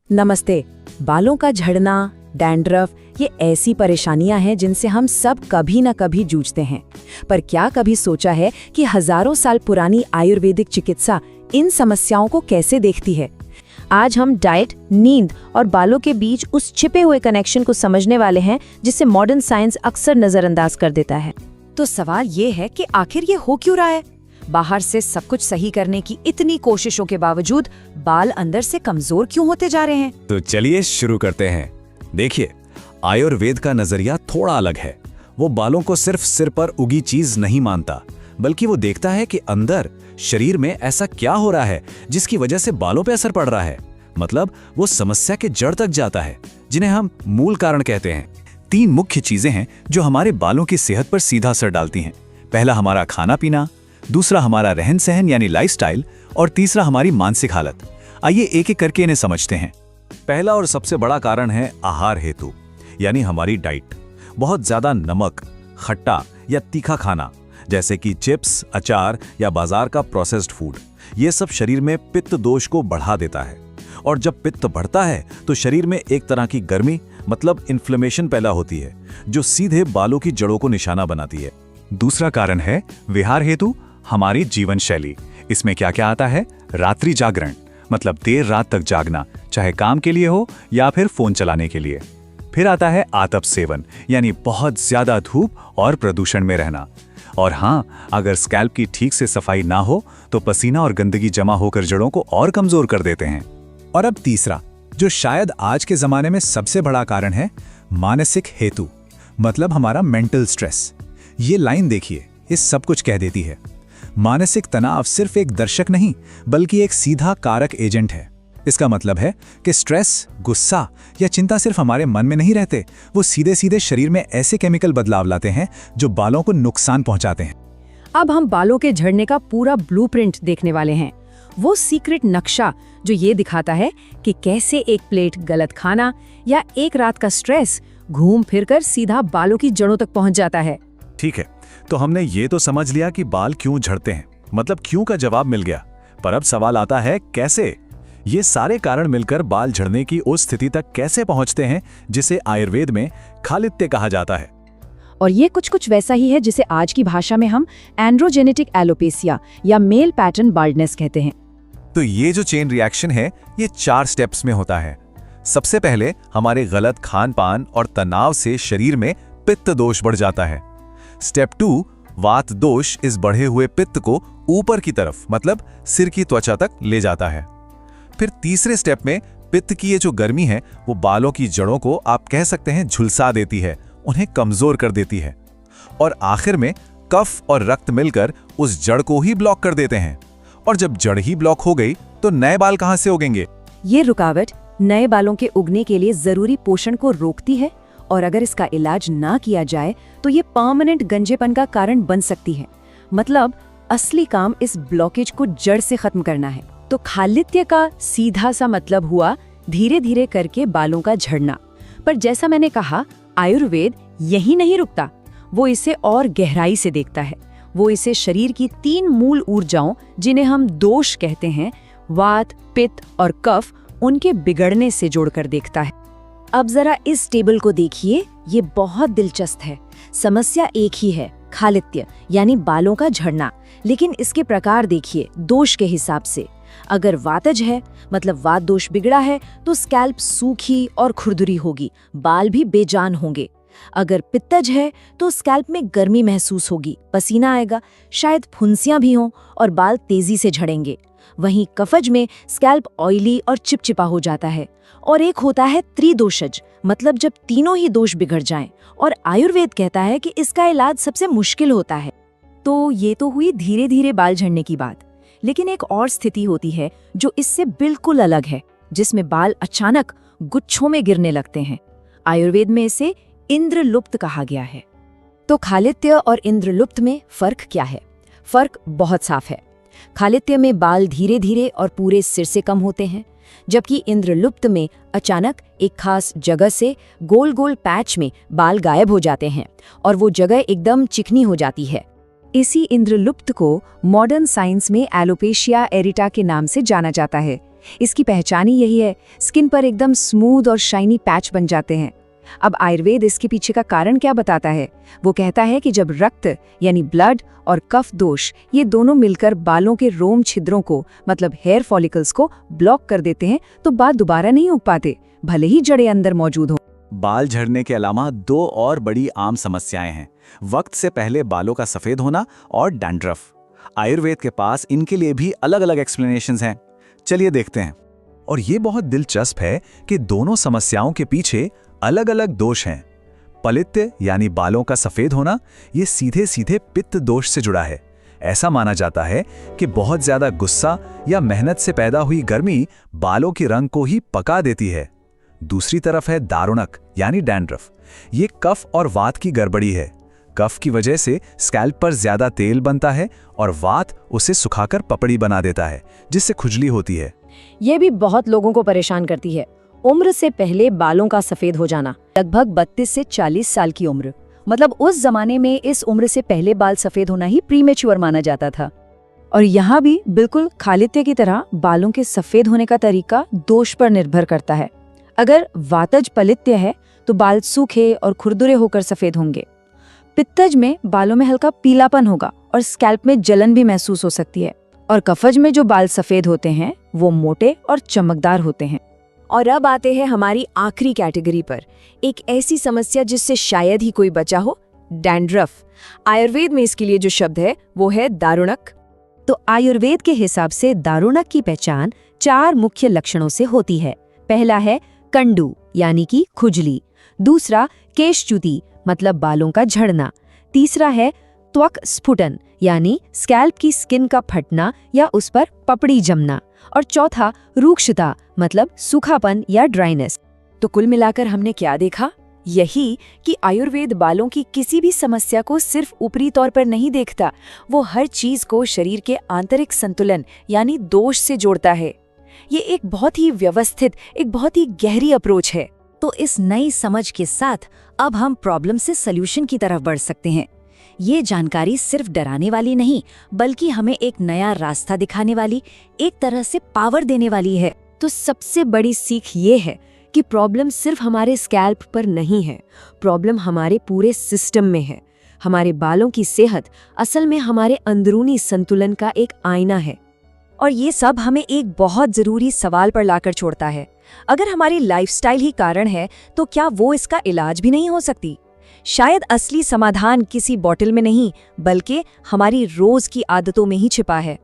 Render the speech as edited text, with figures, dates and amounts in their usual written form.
नमस्ते। बालों का झड़ना, डैंड्रफ, ये ऐसी परेशानियां हैं जिनसे हम सब कभी न कभी जूझते हैं। पर क्या कभी सोचा है कि हजारों साल पुरानी आयुर्वेदिक चिकित्सा इन समस्याओं को कैसे देखती है? आज हम डाइट, नींद और बालों के बीच उस छिपे हुए कनेक्शन को समझने वाले हैं जिसे मॉडर्न साइंस अक्सर नजरअंदाज कर देता है। तो सवाल ये है कि आखिर ये हो क्यों रहा है? बाहर से सब कुछ सही करने की इतनी कोशिशों के बावजूद बाल अंदर से कमजोर क्यों होते जा रहे हैं? तो चलिए शुरू करते हैं। देखिए, आयुर्वेद का नजरिया थोड़ा अलग है। वो बालों को सिर्फ सिर पर उगी चीज नहीं मानता, बल्कि वो देखता है कि अंदर शरीर में ऐसा क्या हो रहा है जिसकी वजह से बालों पे असर पड़ रहा है। मतलब वो समस्या के जड़ तक जाता है, जिन्हें हम मूल कारण कहते हैं। 3 मुख्य चीजें हैं जो हमारे बालों की सेहत पर सीधा असर डालती हैं। पहला हमारा खाना पीना, दूसरा हमारा रहन सहन यानी लाइफस्टाइल, और तीसरा हमारी मानसिक हालत। आइए एक एक करके इन्हें समझते हैं। पहला और सबसे बड़ा कारण है आहार हेतु, यानी हमारी डाइट। बहुत ज्यादा नमक, खट्टा या तीखा खाना, जैसे कि चिप्स, अचार या बाजार का प्रोसेस्ड फूड, ये सब शरीर में पित्त दोष को बढ़ा देता है। और जब पित्त बढ़ता है तो शरीर में एक तरह की गर्मी, मतलब इन्फ्लेमेशन पैदा होती है, जो सीधे बालों की जड़ों को निशाना बनाती है। दूसरा कारण है विहार हेतु, हमारी जीवन शैली। इसमें क्या क्या आता है? रात्रि जागरण, मतलब देर रात तक जागना, चाहे काम के लिए हो या फिर फोन चलाने के लिए। फिर आता है आतप सेवन, यानी बहुत ज्यादा धूप और प्रदूषण में रहना। और हाँ, अगर स्कैल्प की ठीक से सफाई ना हो तो पसीना और गंदगी जमा होकर जड़ों को और कमजोर कर देते हैं। और अब तीसरा, जो शायद आज के जमाने में सबसे बड़ा कारण है, मानसिक हेतु, मतलब हमारा मेंटल स्ट्रेस। ये लाइन देखिए, ये सब कुछ कह देती है। मानसिक तनाव सिर्फ एक दर्शक नहीं, बल्कि एक सीधा कारक एजेंट है। इसका मतलब है कि स्ट्रेस, गुस्सा या चिंता सिर्फ हमारे मन में नहीं रहते, वो सीधे सीधे शरीर में ऐसे केमिकल बदलाव लाते हैं जो बालों को नुकसान पहुंचाते हैं। अब हम बालों के झड़ने का पूरा ब्लूप्रिंट देखने वाले हैं। वो सीक्रेट नक्शा जो ये दिखाता है कि कैसे एक प्लेट गलत खाना या एक रात का स्ट्रेस घूम फिरकर सीधा बालों की जड़ों तक पहुंच जाता है। ठीक है, तो हमने ये तो समझ लिया कि बाल क्यों झड़ते हैं, मतलब क्यों का जवाब मिल गया। पर अब सवाल आता है कैसे? ये सारे कारण मिलकर बाल झड़ने की उस स्थिति तक कैसे पहुंचते हैं जिसे आयुर्वेद में खालित्य कहा जाता है। और ये कुछ वैसा ही है जिसे आज की भाषा में हम एंड्रोजेनेटिक एलोपेसिया या मेल पैटर्न बाल्डनेस कहते हैं। तो ये जो चेन रिएक्शन है, ये 4 स्टेप्स में होता है। सबसे पहले हमारे गलत खान पान और तनाव से शरीर में पित्त दोष बढ़ जाता है। स्टेप 2, वात दोष इस बढ़े हुए पित्त को ऊपर की तरफ, मतलब सिर की त्वचा तक ले जाता है। फिर तीसरे स्टेप में पित्त की ये जो गर्मी है, वो बालों की जड़ों को आप कह सकते हैं झुलसा देती है, उन्हें कमजोर कर देती है। और आखिर में कफ और रक्त मिलकर उस जड़ को ही ब्लॉक कर देते हैं। और जब जड़ ही ब्लॉक हो गई तो नए बाल कहां से उगेंगे? ये रुकावट नए बालों के उगने के लिए जरूरी पोषण को रोकती है, और अगर इसका इलाज ना किया जाए तो ये परमानेंट गंजेपन का कारण बन सकती है। मतलब असली काम इस ब्लॉकेज को जड़ से खत्म करना है। तो खालित्य का सीधा सा मतलब हुआ धीरे धीरे करके बालों का झड़ना। पर जैसा मैंने कहा, आयुर्वेद यही नहीं रुकता, वो इसे और गहराई से देखता है। वो इसे शरीर की 3 मूल ऊर्जाओं, जिन्हें हम दोष कहते हैं, वात, पित्त और कफ, उनके बिगड़ने से जोड़कर देखता है। अब जरा इस टेबल को देखिए, ये बहुत दिलचस्प है। समस्या एक ही है, खालित्य यानी बालों का झड़ना, लेकिन इसके प्रकार देखिए दोष के हिसाब से। अगर वातज है, मतलब वात दोष बिगड़ा है, तो स्कैल्प सूखी और खुरदुरी होगी, बाल भी बेजान होंगे। अगर पित्तज है तो स्कैल्प में गर्मी महसूस होगी, पसीना आएगा, शायद फुंसियां भी हों और बाल तेजी से झड़ेंगे। वहीं कफज में स्कैल्प ऑयली और चिपचिपा हो जाता है। और एक होता है त्रिदोषज, मतलब जब तीनों ही दोष बिगड़ जाएं, और आयुर्वेद कहता है कि इसका इलाज सबसे मुश्किल होता है। तो ये तो हुई धीरे धीरे बाल झड़ने की बात, लेकिन एक और स्थिति होती है जो इससे बिल्कुल अलग है, जिसमें बाल अचानक गुच्छों में गिरने लगते हैं। आयुर्वेद में इसे इंद्रलुप्त कहा गया है। तो खालित्य और इंद्रलुप्त में फर्क क्या है? फर्क बहुत साफ है। खालित्य में बाल धीरे धीरे और पूरे सिर से कम होते हैं, जबकि इंद्रलुप्त में अचानक एक खास जगह से गोल गोल पैच में बाल गायब हो जाते हैं और वो जगह एकदम चिकनी हो जाती है। इसी इंद्रलुप्त को मॉडर्न साइंस में एलोपेशिया एरिटा के नाम से जाना जाता है। इसकी पहचान ही यही है, स्किन पर एकदम स्मूथ और शाइनी पैच बन जाते हैं। अब आयुर्वेद इसके पीछे का कारण क्या बताता है? वो कहता है कि जब रक्त यानी ब्लड और कफ दोष ये दोनों मिलकर बालों के रोम छिद्रों को मतलब हेयर फॉलिकल्स को ब्लॉक कर देते हैं तो बाल दोबारा नहीं उग पाते, भले ही जड़ें अंदर मौजूद हो। बाल झड़ने के अलावा दो और बड़ी आम समस्याएं हैं, वक्त से पहले बालों का सफेद होना और डैंड्रफ। आयुर्वेद के पास इनके लिए भी अलग अलग एक्सप्लेनेशंस हैं। चलिए देखते हैं। और ये बहुत दिलचस्प है कि दोनों समस्याओं के पीछे अलग अलग दोष हैं। पलित्य यानी बालों का सफेद होना, ये सीधे सीधे पित्त दोष से जुड़ा है। ऐसा माना जाता है कि बहुत ज्यादा गुस्सा या मेहनत से पैदा हुई गर्मी बालों के रंग को ही पका देती है। दूसरी तरफ है दारुणक यानी डैंड्रफ। ये कफ और वात की गड़बड़ी है। कफ की वजह से स्कैल्प पर ज्यादा तेल बनता है और वात उसे सुखाकर पपड़ी बना देता है, जिससे खुजली होती है। ये भी बहुत लोगों को परेशान करती है। उम्र से पहले बालों का सफेद हो जाना, लगभग 32 से 40 साल की उम्र, मतलब उस जमाने में इस उम्र से पहले बाल सफेद होना ही प्रीमेच्योर माना जाता था। और यहाँ भी बिल्कुल खालित्य की तरह बालों के सफेद होने का तरीका दोष पर निर्भर करता है। अगर वातज पलित्य है तो बाल सूखे और खुरदुरे होकर सफेद होंगे। पित्तज में बालों में हल्का पीलापन होगा और स्कैल्प में जलन भी महसूस हो सकती है। और कफज में जो बाल सफेद होते हैं वो मोटे और चमकदार होते हैं। और अब आते हैं हमारी आखिरी कैटेगरी पर, एक ऐसी समस्या जिससे शायद ही कोई बचा हो, डैंड्रफ। आयुर्वेद में इसके लिए जो शब्द है वो है दारुणक। तो आयुर्वेद के हिसाब से दारुणक की पहचान 4 मुख्य लक्षणों से होती है। पहला है कंडू यानी कि खुजली, दूसरा केशच्युति मतलब बालों का झड़ना, तीसरा है त्वक स्फुटन यानी स्कैल्प की स्किन का फटना या उस पर पपड़ी जमना, और चौथा रूक्षता मतलब सूखापन या ड्राइनेस। तो कुल मिलाकर हमने क्या देखा? यही कि आयुर्वेद बालों की किसी भी समस्या को सिर्फ ऊपरी तौर पर नहीं देखता, वो हर चीज को शरीर के आंतरिक संतुलन यानी दोष से जोड़ता है। ये एक बहुत ही व्यवस्थित, एक बहुत ही गहरी अप्रोच है। तो इस नई समझ के साथ अब हम प्रॉब्लम से सॉल्यूशन की तरफ बढ़ सकते हैं। ये जानकारी सिर्फ डराने वाली नहीं, बल्कि हमें एक नया रास्ता दिखाने वाली, एक तरह से पावर देने वाली है। तो सबसे बड़ी सीख ये है कि प्रॉब्लम सिर्फ हमारे स्कैल्प पर नहीं है, प्रॉब्लम हमारे पूरे सिस्टम में है। हमारे बालों की सेहत असल में हमारे अंदरूनी संतुलन का एक आईना है। और ये सब हमें एक बहुत जरूरी सवाल पर लाकर छोड़ता है, अगर हमारी लाइफस्टाइल ही कारण है तो क्या वो इसका इलाज भी नहीं हो सकती? शायद असली समाधान किसी बॉटल में नहीं, बल्कि हमारी रोज की आदतों में ही छिपा है।